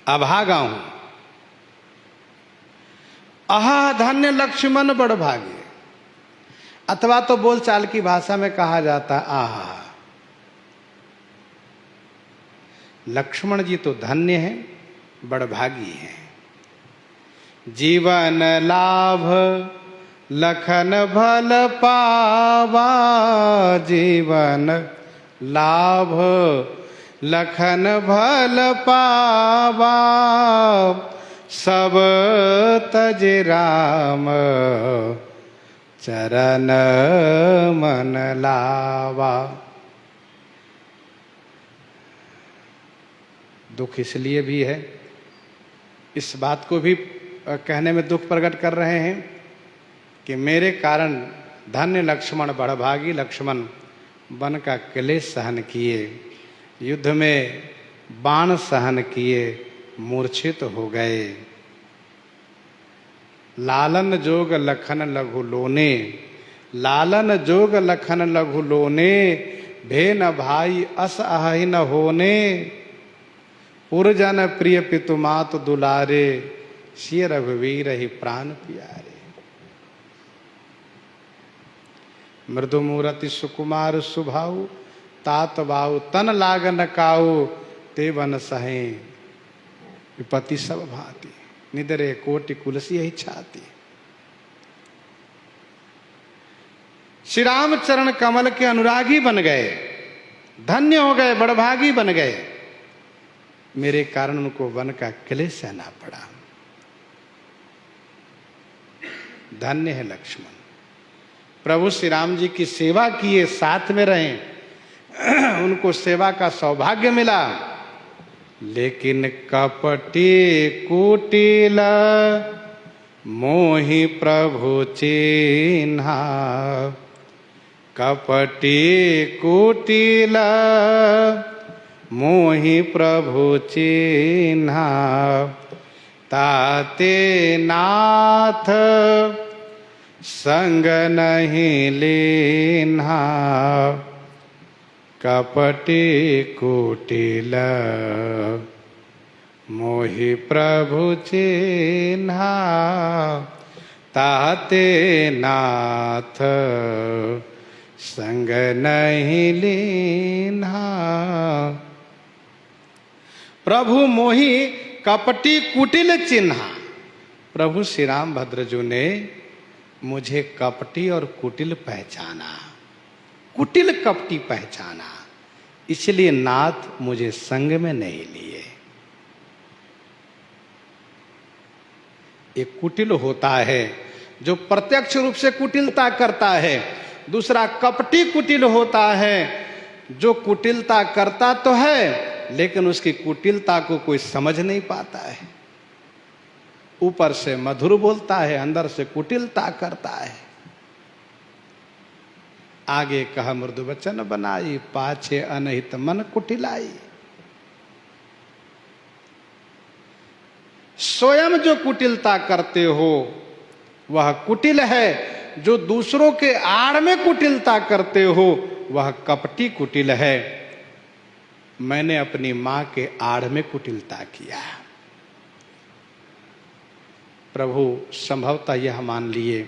अभागा हूं। आहा धन्य लक्ष्मण बड़भागे, अथवा तो बोलचाल की भाषा में कहा जाता आहा, लक्ष्मण जी तो धन्य हैं, बड़भागी हैं। जीवन लाभ लखन भल पावा, जीवन लाभ लखन भल पावा, सब तज राम चरण मन लावा। दुख इसलिए भी है, इस बात को भी कहने में दुख प्रकट कर रहे हैं कि मेरे कारण धन्य लक्ष्मण बड़भागी लक्ष्मण वन का क्लेश सहन किए, युद्ध में बाण सहन किए, मूर्छित हो गए। लालन जोग लखन लघु लोने, लालन जोग लखन लघु लोने, भे न भाई अस अहि न होने, पुरजन प्रिय पितु मात दुलारे, सिय रघुवीर ही प्राण प्यारे। मृदु मूरति सुकुमार सुभाऊ, तात बाऊ तन लागन काऊ, ते बन सहे विपति सब भांति, निदरे कोटि कुलसी यही छाती। श्री रामचरण कमल के अनुरागी बन गए, धन्य हो गए, बड़भागी बन गए। मेरे कारण उनको वन का क्लेश सहना पड़ा। धन्य है लक्ष्मण, प्रभु श्री राम जी की सेवा किए, साथ में रहे, उनको सेवा का सौभाग्य मिला। लेकिन कपटी कुटिल मोहि प्रभु चिन्हा, कपटी कुटिल मोहि प्रभु चिन्हा, ताते नाथ संग नहीं लीन्हा, कपटी कुटिल मोहि प्रभु चिन्हा, ताते नाथ संग नहीं लीना। प्रभु मोहि कपटी कुटिल चिन्हा। प्रभु श्री रामभद्र ने मुझे कपटी और कुटिल पहचाना, कुटिल कपटी पहचाना, इसलिए नाथ मुझे संग में नहीं लिए। एक कुटिल होता है जो प्रत्यक्ष रूप से कुटिलता करता है, दूसरा कपटी कुटिल होता है जो कुटिलता करता तो है लेकिन उसकी कुटिलता को कोई समझ नहीं पाता है। ऊपर से मधुर बोलता है, अंदर से कुटिलता करता है। आगे कहा मृदु वचन बनाई, पाछे अनहित मन कुटिलाई। स्वयं जो कुटिलता करते हो वह कुटिल है, जो दूसरों के आड़ में कुटिलता करते हो वह कपटी कुटिल है। मैंने अपनी मां के आड़ में कुटिलता किया। प्रभु संभवतः यह मान लिए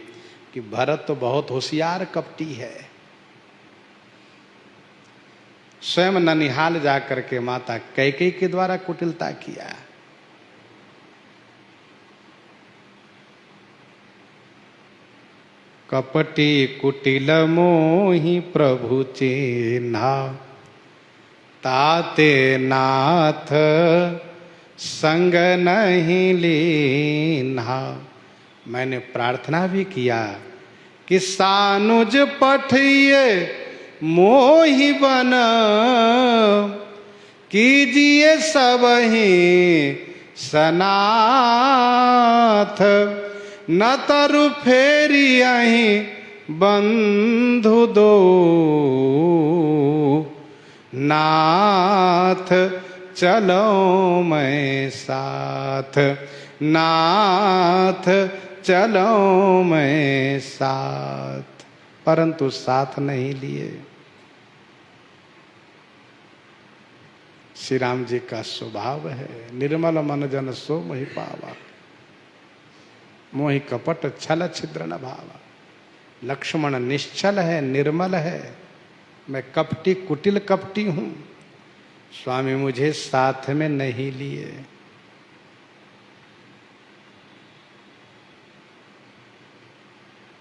कि भरत तो बहुत होशियार कपटी है। स्वयं ननिहाल जाकर के माता कैकेयी के द्वारा कुटिलता किया। कपटी कुटिल मोहि प्रभु चिन्हा, ताते नाथ संग नहीं लीन्हा। मैंने प्रार्थना भी किया कि सानुज पठिए मोहि बन, कीजिए सबहि सनाथ। न तरु फेरी अहि बंधु दो, नाथ चलो मैं साथ, नाथ चलो मैं साथ। परंतु साथ नहीं लिए। श्री राम जी का स्वभाव है, निर्मल मन जन सो मोहि पावा, मोहि कपट छल छिद्र न भावा। लक्ष्मण निश्चल है, निर्मल है, मैं कपटी कुटिल कपटी हूं। स्वामी मुझे साथ में नहीं लिए।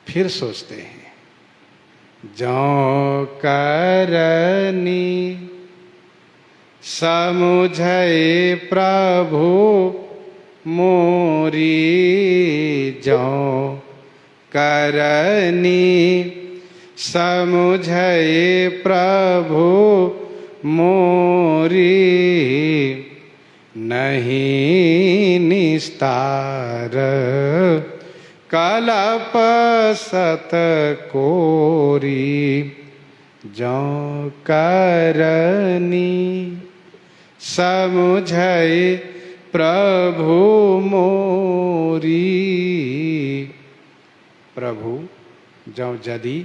फिर सोचते हैं, जो करनी समुझे प्रभु मोरी, जो करनी समुझे प्रभु मोरी, नहीं निस्तार कलप सत कोरी। जो करनी समुझे प्रभु मोरी। प्रभु जो यदि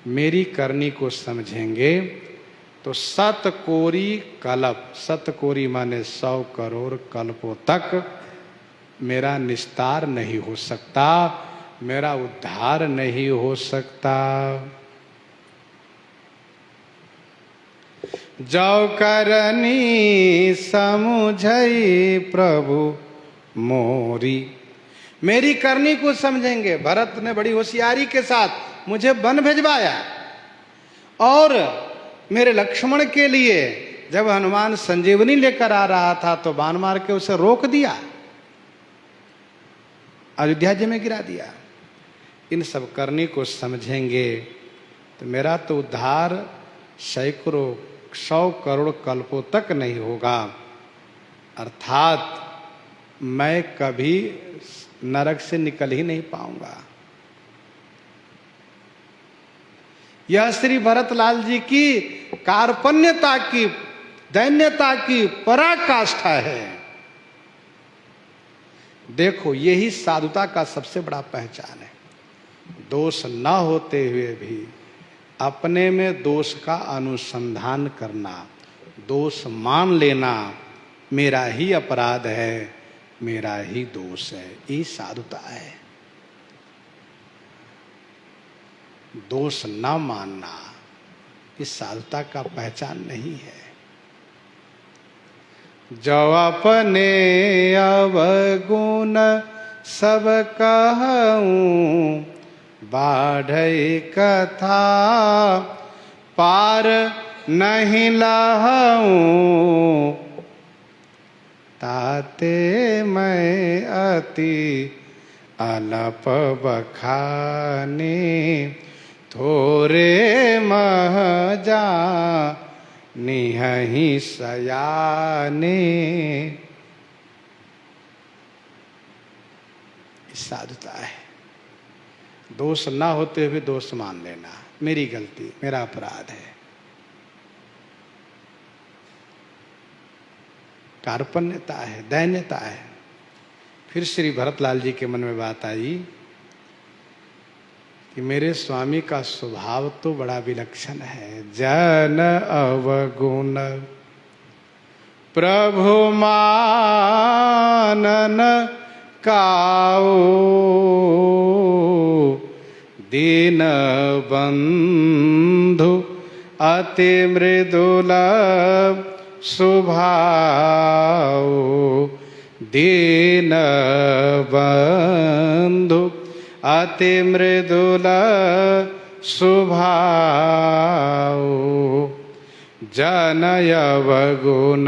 मेरी करनी को समझेंगे तो सतकोरी कल्प, सतकोरी माने 100 करोड़ कल्पों तक मेरा निस्तार नहीं हो सकता, मेरा उद्धार नहीं हो सकता। जो करनी समुझई प्रभु मोरी। मेरी करनी को समझेंगे। भरत ने बड़ी होशियारी के साथ मुझे वन भिजवाया और मेरे लक्ष्मण के लिए जब हनुमान संजीवनी लेकर आ रहा था तो बाण मार के उसे रोक दिया, अयोध्या जी में गिरा दिया। इन सब करनी को समझेंगे तो मेरा तो उद्धार सैकड़ों 100 करोड़ कल्पों तक नहीं होगा, अर्थात मैं कभी नरक से निकल ही नहीं पाऊंगा। यह श्री भरतलाल जी की कार्पण्यता की, दैन्यता की पराकाष्ठा है। देखो यही साधुता का सबसे बड़ा पहचान है। दोष न होते हुए भी अपने में दोष का अनुसंधान करना, दोष मान लेना, मेरा ही अपराध है, मेरा ही दोष है, ये साधुता है। दोष न मानना इस साधुता का पहचान नहीं है। जो अपने अवगुण सब कहूँ, बाढ़ई कथा पार नहीं लहूँ, ताते मैं अति अलप बखाने, थोरे मह जा निहहि सयाने। साधुता है दोष ना होते हुए दोष मान लेना, मेरी गलती, मेरा अपराध है। कार्पण्यता है, दैन्यता है। फिर श्री भरतलाल जी के मन में बात आई कि मेरे स्वामी का स्वभाव तो बड़ा विलक्षण है। जन अवगुण प्रभु मानन काऊ, दीन बंधु अति मृदुल स्वभाव, दीन बंधु अति मृदुल स्वभाव, जनय अवगुण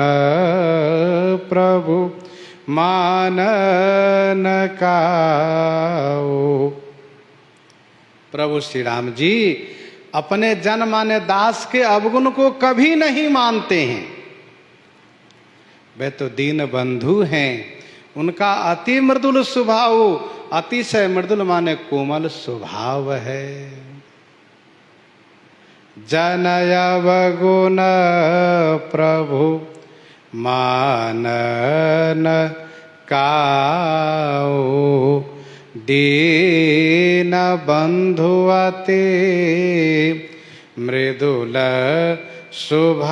प्रभु मानन काऊ। प्रभु श्री राम जी अपने जन माने दास के अवगुण को कभी नहीं मानते हैं। वे तो दीन बंधु हैं, उनका अति मृदुल स्वभाव, अतिशय मृदुल माने कोमल स्वभाव है। जनय अवगुण प्रभु मानन काऊ, दीन बंधु अति मृदुल स्वभाव।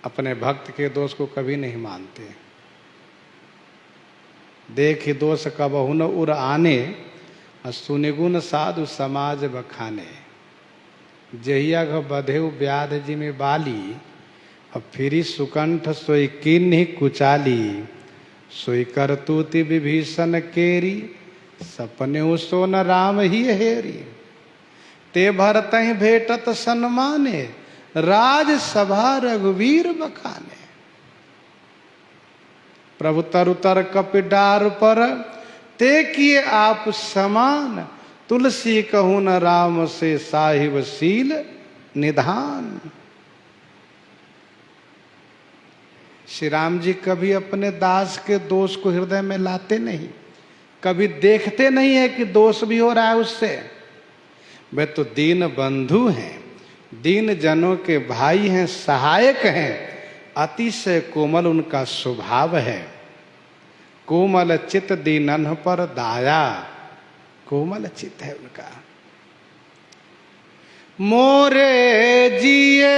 अपने भक्त के दोष को कभी नहीं मानते। देख दोष कबहु न उर आने, सुनिगुण साधु समाज बखाने। जहिया घ बधेउ व्याध जी में बाली, अब फिरी सुकंठ सोई किन्हि कुचाली। सोई करतूति विभीषण केरी, सपने सो न राम ही हेरी। ते भरतहि भेटत सन्माने, राज सभा रघुवीर बखाने। प्रभु तरु तर कपिडार पर, ते किए आप समान। तुलसी कहूँ न राम से साहिब शील निधान। श्री राम जी कभी अपने दास के दोष को हृदय में लाते नहीं, कभी देखते नहीं है कि दोष भी हो रहा है उससे। वे तो दीन बंधु हैं, दीन जनों के भाई हैं, सहायक हैं। अतिशय कोमल उनका स्वभाव है। कोमल चित दीनन पर दाया, कोमल चित है उनका। मोरे जिए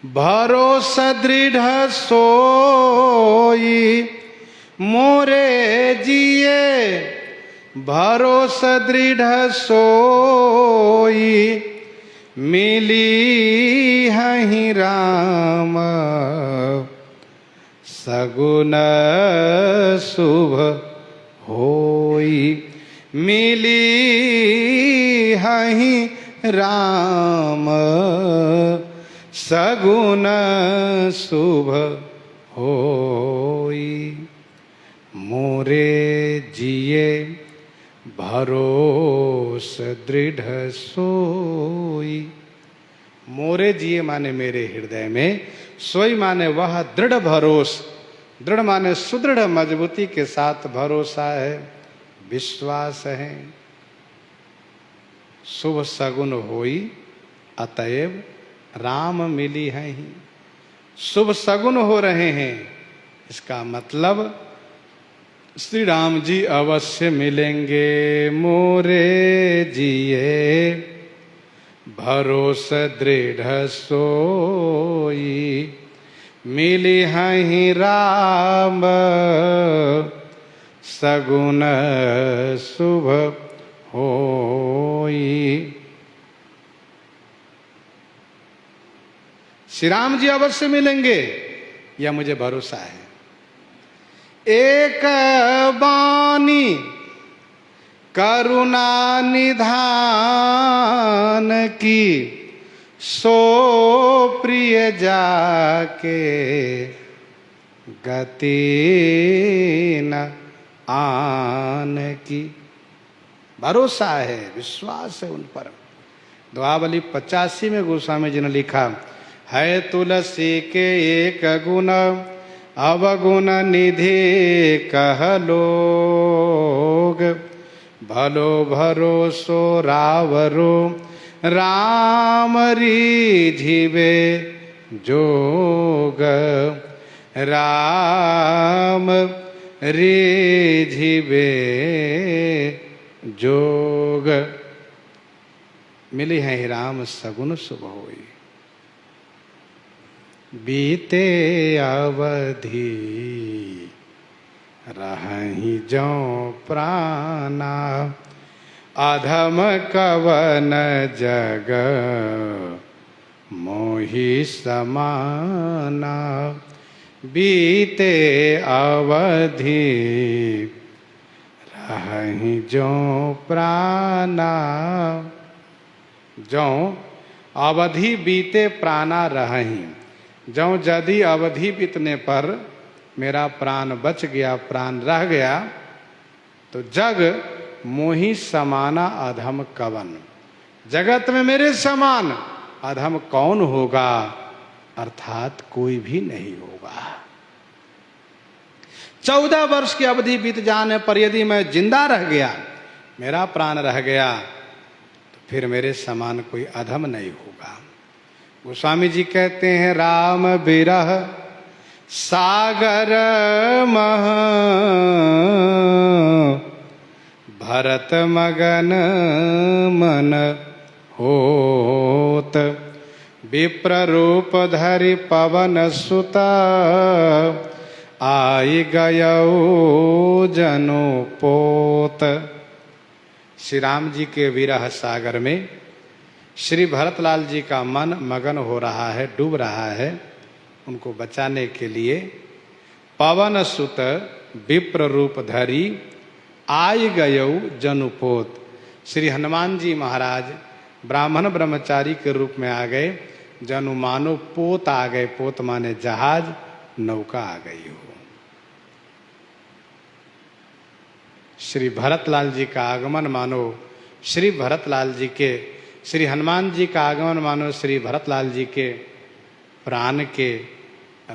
भरोसा दृढ़ सोई, मोरे जिए भरोसा दृढ़ सोई। मिली हहि राम सगुन शुभ होई। मिली हहि राम सगुन शुभ होई। मोरे जिए भरोस दृढ़ सोई। मोरे जिए माने मेरे हृदय में, सोई माने वह दृढ़ भरोस। दृढ़ माने सुदृढ़ मजबूती के साथ भरोसा है, विश्वास है। शुभ सगुन होई, अतएव राम मिली है ही। शुभ सगुन हो रहे हैं, इसका मतलब श्री राम जी अवश्य मिलेंगे। मोरे जिए भरोस दृढ़ सोई। मिली हहीं राम सगुन शुभ होई। श्री राम जी अवश्य मिलेंगे, यह मुझे भरोसा है। एक बानी करुणा निधान की, सो प्रिय जाके गति न आन की। भरोसा है, विश्वास है उन पर। दुआवली 85 में गोस्वामी जी ने लिखा है, तुलसी के एक गुण अवगुण निधि कह लोग, भलो भरोसो रावरो राम रीझिबे जोग, राम रीझिबे जोग। मिली है राम सगुन शुभ होई। बीते अवधि रहहि जो प्राणा, अधम कवन जग मोहि समाना। बीते अवधि रहहि जो प्राणा, जो अवधि बीते प्राणा रहहि। जो यदि अवधि बीतने पर मेरा प्राण बच गया, प्राण रह गया, तो जग मोहि समाना अधम कवन, जगत में मेरे समान अधम कौन होगा, अर्थात कोई भी नहीं होगा। 14 वर्ष की अवधि बीत जाने पर यदि मैं जिंदा रह गया, मेरा प्राण रह गया, तो फिर मेरे समान कोई अधम नहीं होगा। गोस्वामी जी कहते हैं, राम बिरह सागर मह, भरत मगन मन होत। विप्र रूप धरि पवन सुत, आई गयो जनु पोत। श्री राम जी के विरह सागर में श्री भरतलाल जी का मन मगन हो रहा है, डूब रहा है। उनको बचाने के लिए पवन सुत विप्र रूप धरी आई गयौ जनुपोत। श्री हनुमान जी महाराज ब्राह्मण ब्रह्मचारी के रूप में आ गए। जनु मानो पोत आ गए, पोत माने जहाज, नौका आ गई हो। श्री भरतलाल जी का आगमन मानो श्री भरतलाल जी के, श्री हनुमान जी का आगमन मानो श्री भरतलाल जी के प्राण के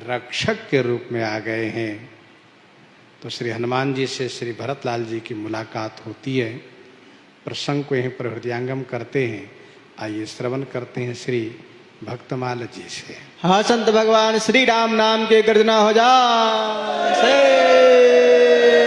रक्षक के रूप में आ गए हैं। तो श्री हनुमान जी से श्री भरतलाल जी की मुलाकात होती है। प्रसंग को यहीं पर हृदयांगम करते हैं। आइए श्रवण करते हैं श्री भक्तमाल जी से। हाँ, संत भगवान श्री राम नाम के गर्जना हो जा।